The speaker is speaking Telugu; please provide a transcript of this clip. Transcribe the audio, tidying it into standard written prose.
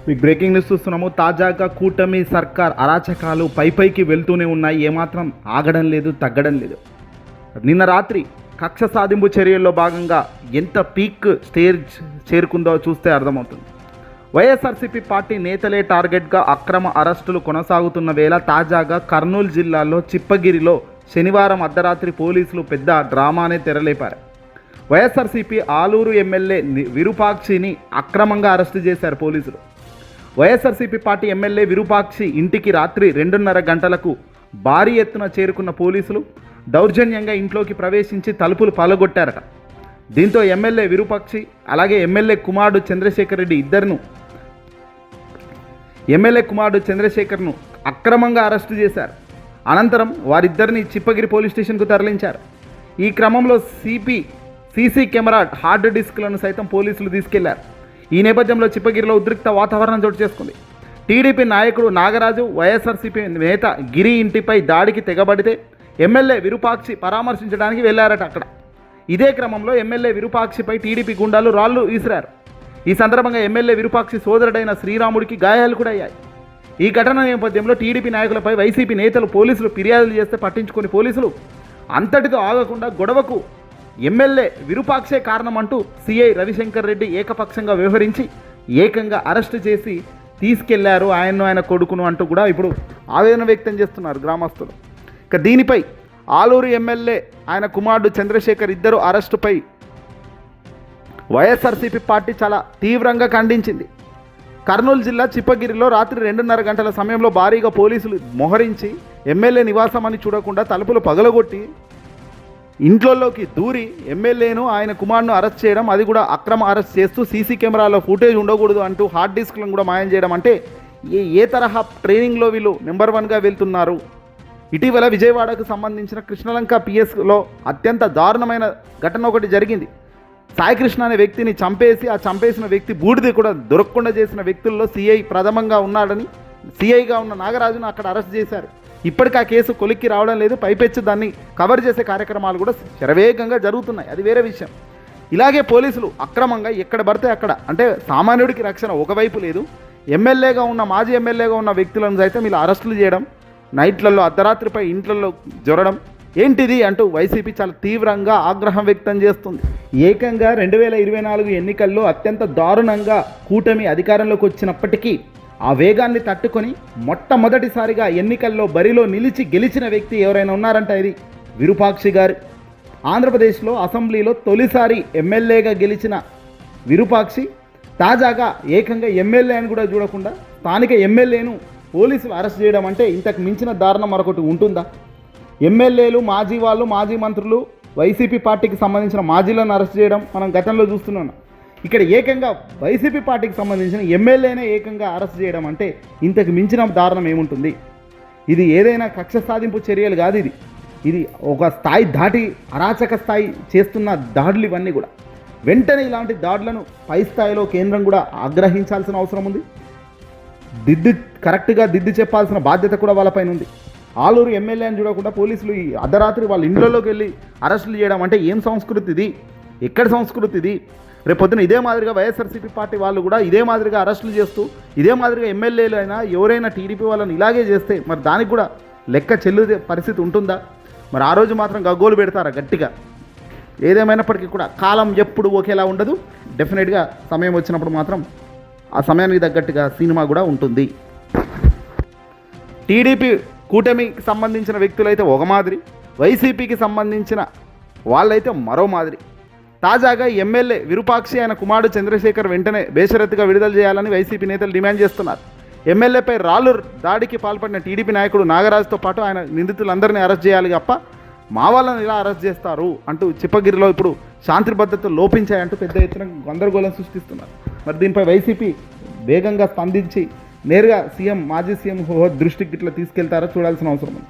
మీకు బ్రేకింగ్ న్యూస్ చూస్తున్నాము. తాజాగా కూటమి సర్కార్ అరాచకాలు పైకి వెళ్తూనే ఉన్నాయి. ఏమాత్రం ఆగడం లేదు, తగ్గడం లేదు. నిన్న రాత్రి కక్ష సాధింపు చర్యల్లో భాగంగా ఎంత పీక్ స్టేజ్ చేరుకుందో చూస్తే అర్థమవుతుంది. వైఎస్ఆర్సీపీ పార్టీ నేతలే టార్గెట్గా అక్రమ అరెస్టులు కొనసాగుతున్న వేళ తాజాగా కర్నూలు జిల్లాలో చిప్పగిరిలో శనివారం అర్ధరాత్రి పోలీసులు పెద్ద డ్రామానే తెరలేపారు. వైఎస్ఆర్సీపీ ఆలూరు ఎమ్మెల్యే విరూపాక్షిని అక్రమంగా అరెస్టు చేశారు పోలీసులు. వైఎస్ఆర్సీపీ పార్టీ ఎమ్మెల్యే విరూపాక్షి ఇంటికి రాత్రి 2:30 గంటలకు భారీ ఎత్తున చేరుకున్న పోలీసులు దౌర్జన్యంగా ఇంట్లోకి ప్రవేశించి తలుపులు పలగొట్టారట. దీంతో ఎమ్మెల్యే విరూపాక్షి అలాగే ఎమ్మెల్యే కుమారుడు చంద్రశేఖర్ను అక్రమంగా అరెస్టు చేశారు. అనంతరం వారిద్దరిని చిప్పగిరి పోలీస్ స్టేషన్కు తరలించారు. ఈ క్రమంలో సీసీ కెమెరా హార్డ్ డిస్క్లను సైతం పోలీసులు తీసుకెళ్లారు. ఈ నేపథ్యంలో చిప్పగిరిలో ఉద్రిక్త వాతావరణం చోటు చేసుకుంది. టీడీపీ నాయకుడు నాగరాజు, వైఎస్ఆర్సీపీ నేత గిరి ఇంటిపై దాడికి తెగబడితే ఎమ్మెల్యే విరూపాక్షి పరామర్శించడానికి వెళ్లారట. అక్కడ ఇదే క్రమంలో ఎమ్మెల్యే విరూపాక్షిపై టీడీపీ గుండాలు రాళ్లు విసిరారు. ఈ సందర్భంగా ఎమ్మెల్యే విరూపాక్షి సోదరుడైన శ్రీరాముడికి గాయాలు కూడా అయ్యాయి. ఈ ఘటన నేపథ్యంలో టీడీపీ నాయకులపై వైసీపీ నేతలు పోలీసులు ఫిర్యాదులు చేస్తే పట్టించుకుని పోలీసులు అంతటితో ఆగకుండా గొడవకు ఎమ్మెల్యే విరూపాక్షే కారణమంటూ సిఐ రవిశంకర్ రెడ్డి ఏకపక్షంగా వ్యవహరించి ఏకంగా అరెస్టు చేసి తీసుకెళ్లారు ఆయన కొడుకును అంటూ కూడా ఇప్పుడు ఆవేదన వ్యక్తం చేస్తున్నారు గ్రామస్తులు. ఇక దీనిపై ఆలూరు ఎమ్మెల్యే ఆయన కుమారుడు చంద్రశేఖర్ ఇద్దరు అరెస్టుపై వైఎస్ఆర్సీపీ పార్టీ చాలా తీవ్రంగా ఖండించింది. కర్నూలు జిల్లా చిప్పగిరిలో రాత్రి 2:30 గంటల సమయంలో భారీగా పోలీసులు మోహరించి ఎమ్మెల్యే నివాసం అని చూడకుండా తలుపులు పగలగొట్టి ఇంట్లోకి దూరి ఎమ్మెల్యేను ఆయన కుమారును అరెస్ట్ చేయడం, అది కూడా అక్రమ అరెస్ట్ చేస్తూ సీసీ కెమెరాలో ఫుటేజ్ ఉండకూడదు అంటూ హార్డ్ డిస్క్లను కూడా మాయం చేయడం. అంటే ఏ తరహా ట్రైనింగ్లో వీళ్ళు నెంబర్ 1గా వెళ్తున్నారు. ఇటీవల విజయవాడకు సంబంధించిన కృష్ణలంక పిఎస్లో అత్యంత దారుణమైన ఘటన ఒకటి జరిగింది. సాయికృష్ణ అనే వ్యక్తిని చంపేసి ఆ చంపేసిన వ్యక్తి బూడిద కూడా దొరకకుండా చేసిన వ్యక్తుల్లో సిఐ ప్రథమంగా ఉన్నాడని సిఐగా ఉన్న నాగరాజును అక్కడ అరెస్ట్ చేశారు. ఇప్పటికీ ఆ కేసు కొలిక్కి రావడం లేదు. పైపెచ్చి దాన్ని కవర్ చేసే కార్యక్రమాలు కూడా శరవేగంగా జరుగుతున్నాయి. అది వేరే విషయం. ఇలాగే పోలీసులు అక్రమంగా ఎక్కడ పడితే అక్కడ, అంటే సామాన్యుడికి రక్షణ ఒకవైపు లేదు, మాజీ ఎమ్మెల్యేగా ఉన్న వ్యక్తులను సైతం ఇలా అరెస్టులు చేయడం, నైట్లలో అర్ధరాత్రిపై ఇంట్లలో జొరడం ఏంటిది అంటూ వైసీపీ చాలా తీవ్రంగా ఆగ్రహం వ్యక్తం చేస్తుంది. ఏకంగా 2024 ఎన్నికల్లో అత్యంత దారుణంగా కూటమి అధికారంలోకి వచ్చినప్పటికీ ఆ వేగాన్ని తట్టుకొని మొట్టమొదటిసారిగా ఎన్నికల్లో బరిలో నిలిచి గెలిచిన వ్యక్తి ఎవరైనా ఉన్నారంటే ఇది విరూపాక్షి గారు. ఆంధ్రప్రదేశ్లో అసెంబ్లీలో తొలిసారి ఎమ్మెల్యేగా గెలిచిన విరూపాక్షి తాజాగా ఏకంగా ఎమ్మెల్యే అని కూడా చూడకుండా స్థానిక ఎమ్మెల్యేను పోలీసులు అరెస్ట్ చేయడం అంటే ఇంతకు మించిన దారుణం మరొకటి ఉంటుందా? ఎమ్మెల్యేలు, మాజీ మంత్రులు, వైసీపీ పార్టీకి సంబంధించిన మాజీలను అరెస్ట్ చేయడం మనం గతంలో చూస్తున్నాం. ఇక్కడ ఏకంగా వైసీపీ పార్టీకి సంబంధించిన ఎమ్మెల్యేనే ఏకంగా అరెస్ట్ చేయడం అంటే ఇంతకు మించిన దారుణం ఏముంటుంది? ఇది ఏదైనా కక్ష సాధింపు చర్యలు కాదు. ఇది ఒక స్థాయి దాటి అరాచక స్థాయి చేస్తున్న దాడులు ఇవన్నీ కూడా. వెంటనే ఇలాంటి దాడులను పై స్థాయిలో కేంద్రం కూడా ఆగ్రహించాల్సిన అవసరం ఉంది. కరెక్ట్గా దిద్దు చెప్పాల్సిన బాధ్యత కూడా వాళ్ళపైన ఉంది. ఆలూరు ఎమ్మెల్యే అని చూడకుండా పోలీసులు ఈ అర్ధరాత్రి వాళ్ళ ఇంట్లోకి వెళ్ళి అరెస్టులు చేయడం అంటే ఏం సంస్కృతి ఇది? ఎక్కడి సంస్కృతి ఇది? రేపొద్దున ఇదే మాదిరిగా వైఎస్ఆర్సీపీ పార్టీ వాళ్ళు కూడా ఇదే మాదిరిగా అరెస్టులు చేస్తూ ఇదే మాదిరిగా ఎమ్మెల్యేలు అయినా ఎవరైనా టీడీపీ వాళ్ళని ఇలాగే చేస్తే మరి దానికి కూడా లెక్క చెల్లుదే పరిస్థితి ఉంటుందా? మరి ఆ రోజు మాత్రం గగ్గోలు పెడతారా గట్టిగా? ఏదేమైనప్పటికీ కూడా కాలం ఎప్పుడు ఒకేలా ఉండదు. డెఫినెట్గా సమయం వచ్చినప్పుడు మాత్రం ఆ సమయానికి తగ్గట్టుగా సినిమా కూడా ఉంటుంది. టీడీపీ కూటమికి సంబంధించిన వ్యక్తులైతే ఒక మాదిరి, వైసీపీకి సంబంధించిన వాళ్ళైతే మరో మాదిరి. తాజాగా ఎమ్మెల్యే విరూపాక్షి ఆయన కుమారుడు చంద్రశేఖర్ వెంటనే బేషరతుగా విడుదల చేయాలని వైసీపీ నేతలు డిమాండ్ చేస్తున్నారు. ఎమ్మెల్యేపై రాళ్ళు దాడికి పాల్పడిన టీడీపీ నాయకుడు నాగరాజుతో పాటు ఆయన నిందితులందరినీ అరెస్ట్ చేయాలి తప్ప మా వాళ్ళని ఇలా అరెస్ట్ చేస్తారు అంటూ చిప్పగిరిలో ఇప్పుడు శాంతి భద్రతలు లోపించాయంటూ పెద్ద ఎత్తున గందరగోళం సృష్టిస్తున్నారు. మరి దీనిపై వైసీపీ వేగంగా స్పందించి నేరుగా మాజీ సీఎం దృష్టికి ఇట్లా తీసుకెళ్తారో చూడాల్సిన అవసరం ఉంది.